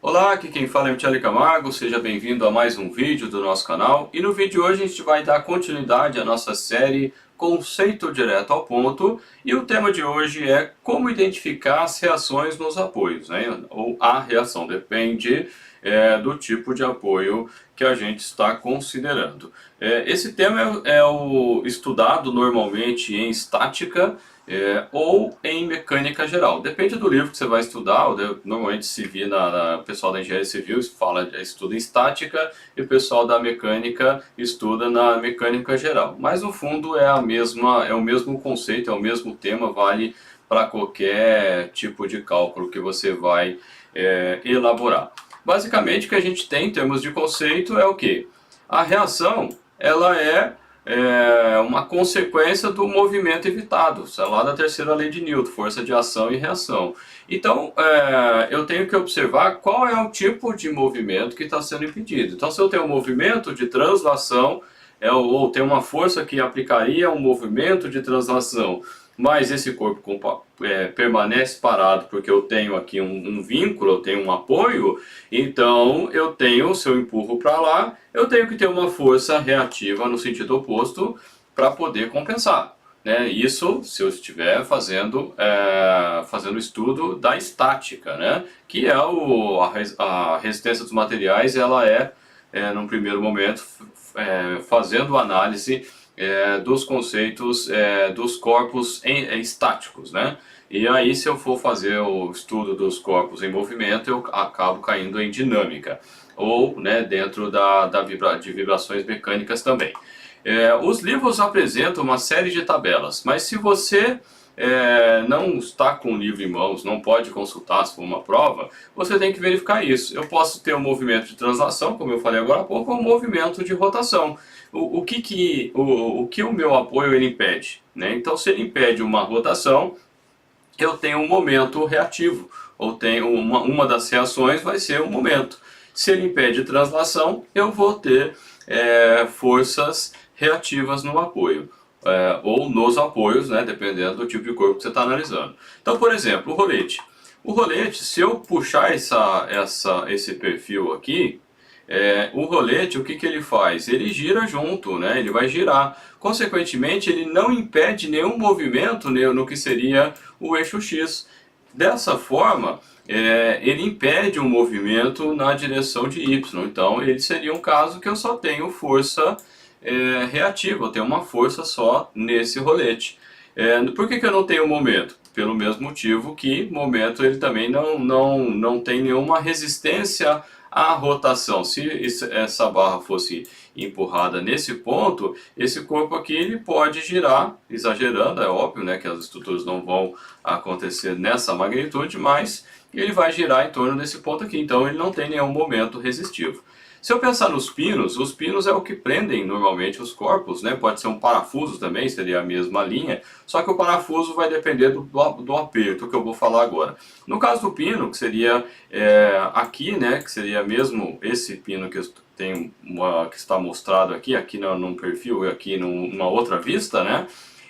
Olá, aqui quem fala é Michele Camargo, seja bem-vindo a mais um vídeo do nosso canal. E no vídeo de hoje a gente vai dar continuidade à nossa série Conceito Direto ao Ponto. E o tema de hoje é como identificar as reações nos apoios, né? Ou a reação, depende do tipo de apoio que a gente está considerando. Esse tema é o estudado normalmente em estática, ou em mecânica geral. Depende do livro que você vai estudar. Normalmente se vê o pessoal da engenharia civil estuda em estática e o pessoal da mecânica estuda na mecânica geral. Mas no fundo é o mesmo conceito, é o mesmo tema, vale para qualquer tipo de cálculo que você vai elaborar. Basicamente o que a gente tem em termos de conceito é o que? A reação ela é uma consequência do movimento evitado, isso é lá da terceira lei de Newton, força de ação e reação. Então, eu tenho que observar qual é o tipo de movimento que está sendo impedido. Então, se eu tenho um movimento de translação, ou tem uma força que aplicaria um movimento de translação, mas esse corpo permanece parado porque eu tenho aqui um vínculo, eu tenho um apoio, então se eu empurro para lá, eu tenho que ter uma força reativa no sentido oposto para poder compensar. Né? Isso se eu estiver fazendo o estudo da estática, né? Que é a resistência dos materiais, ela num primeiro momento, fazendo análise dos conceitos dos corpos estáticos, né? E aí, se eu for fazer o estudo dos corpos em movimento, eu acabo caindo em dinâmica, ou dentro de vibrações mecânicas também. Os livros apresentam uma série de tabelas, mas se você não está com o livro em mãos, não pode consultar se for uma prova, você tem que verificar isso. Eu posso ter um movimento de translação, como eu falei agora há pouco, ou um movimento de rotação. O que o meu apoio ele impede? Né? Então, se ele impede uma rotação, eu tenho um momento reativo, ou tenho uma das reações vai ser um momento. Se ele impede translação, eu vou ter forças reativas no apoio. Ou nos apoios, né, dependendo do tipo de corpo que você está analisando. Então, por exemplo, o rolete. O rolete, se eu puxar esse perfil aqui, o rolete, o que ele faz? Ele gira junto, né? Ele vai girar. Consequentemente, ele não impede nenhum movimento no que seria o eixo X. Dessa forma, ele impede um movimento na direção de Y. Então, ele seria um caso que eu só tenho força reativa, eu tenho uma força só nesse rolete. Por que eu não tenho momento? Pelo mesmo motivo que momento ele também não tem nenhuma resistência à rotação. Se essa barra fosse empurrada nesse ponto, esse corpo aqui ele pode girar, exagerando, é óbvio, né, que as estruturas não vão acontecer nessa magnitude, mas ele vai girar em torno desse ponto aqui, então ele não tem nenhum momento resistivo. Se eu pensar nos pinos, os pinos é o que prendem normalmente os corpos, né? Pode ser um parafuso também, seria a mesma linha, só que o parafuso vai depender do aperto que eu vou falar agora. No caso do pino, que seria aqui, né? Que seria mesmo esse pino que que está mostrado aqui num perfil e aqui numa outra vista, né?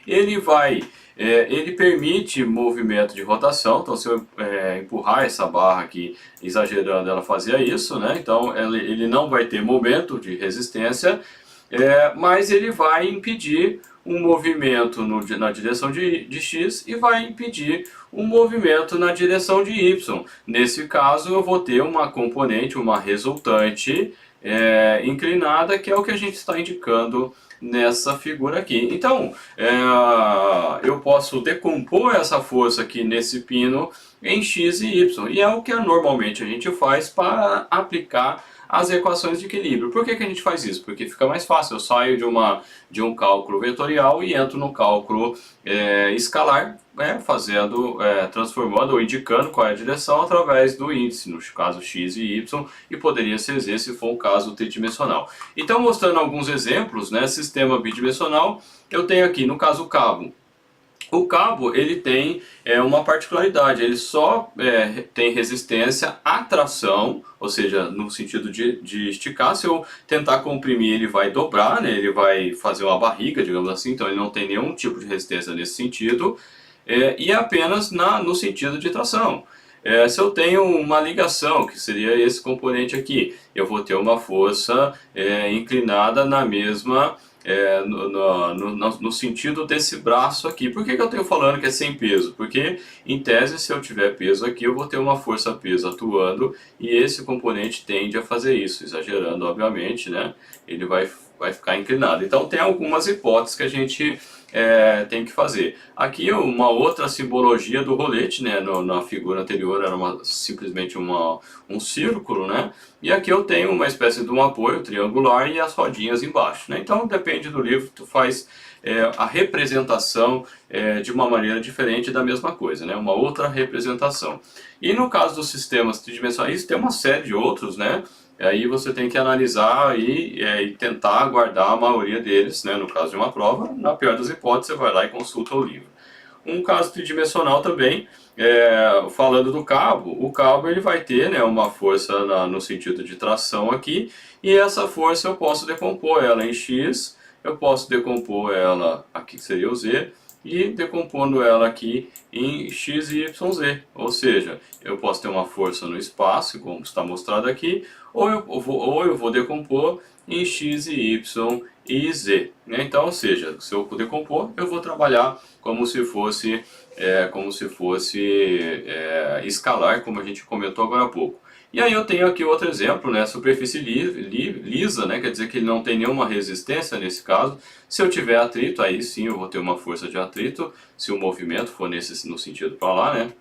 Ele permite movimento de rotação, então se eu empurrar essa barra aqui, exagerando, ela fazia isso, né? Então ele não vai ter momento de resistência, mas ele vai impedir um movimento na direção de X e vai impedir um movimento na direção de Y. Nesse caso eu vou ter uma componente, uma resultante inclinada, que é o que a gente está indicando nessa figura aqui. Então, eu posso decompor essa força aqui nesse pino em X e Y, e é o que normalmente a gente faz para aplicar as equações de equilíbrio. Por que a gente faz isso? Porque fica mais fácil, eu saio de um cálculo vetorial e entro no cálculo escalar, transformando ou indicando qual é a direção através do índice, no caso x e y, e poderia ser z se for um caso tridimensional. Então, mostrando alguns exemplos, né, sistema bidimensional, eu tenho aqui, no caso, o cabo. O cabo ele tem uma particularidade, ele só tem resistência à tração, ou seja, no sentido de esticar. Se eu tentar comprimir, ele vai dobrar, né? Ele vai fazer uma barriga, digamos assim, então ele não tem nenhum tipo de resistência nesse sentido, e apenas no sentido de tração. se eu tenho uma ligação, que seria esse componente aqui, eu vou ter uma força inclinada na mesma, no sentido desse braço aqui. Por que eu tenho falando que é sem peso? Porque, em tese, se eu tiver peso aqui, eu vou ter uma força-peso atuando, e esse componente tende a fazer isso, exagerando, obviamente, né? Ele vai ficar inclinado. Então, tem algumas hipóteses que a gente tem que fazer. Aqui uma outra simbologia do rolete, né? Na figura anterior era simplesmente um círculo, né? E aqui eu tenho uma espécie de um apoio triangular e as rodinhas embaixo, né? Então depende do livro, tu faz a representação de uma maneira diferente da mesma coisa, né? Uma outra representação. E no caso dos sistemas tridimensionais, tem uma série de outros, né? Aí você tem que analisar e tentar guardar a maioria deles, né? No caso de uma prova, na pior das hipóteses, você vai lá e consulta o livro. Um caso tridimensional também, falando do cabo, o cabo ele vai ter, né, uma força no sentido de tração aqui, e essa força eu posso decompor ela em X, eu posso decompor ela, aqui que seria o Z, e decompondo ela aqui em X e YZ, ou seja, eu posso ter uma força no espaço, como está mostrado aqui, ou eu vou decompor em X e Y e Z. Né? Então, ou seja, se eu decompor, eu vou trabalhar como se fosse escalar, como a gente comentou agora há pouco. E aí eu tenho aqui outro exemplo, né, superfície lisa, né, quer dizer que ele não tem nenhuma resistência nesse caso. Se eu tiver atrito, aí sim eu vou ter uma força de atrito, se o movimento for no sentido para lá, né.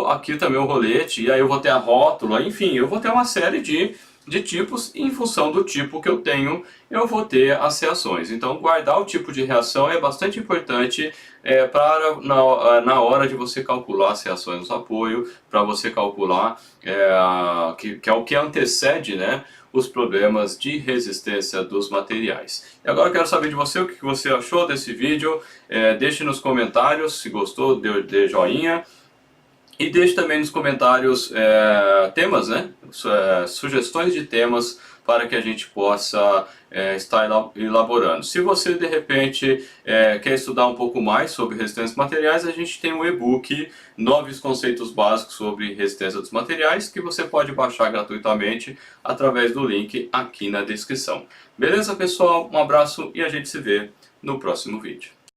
Aqui também o rolete, e aí eu vou ter a rótula, enfim, eu vou ter uma série de tipos, e em função do tipo que eu tenho, eu vou ter as reações. Então, guardar o tipo de reação é bastante importante na hora de você calcular as reações do apoio, para você calcular, que é o que antecede, né, os problemas de resistência dos materiais. E agora eu quero saber de você o que você achou desse vídeo. Deixe nos comentários, se gostou, dê joinha. E deixe também nos comentários temas, né? Sugestões de temas para que a gente possa estar elaborando. Se você de repente quer estudar um pouco mais sobre resistência dos materiais, a gente tem um e-book 9 conceitos básicos sobre resistência dos materiais, que você pode baixar gratuitamente através do link aqui na descrição. Beleza, pessoal? Um abraço e a gente se vê no próximo vídeo.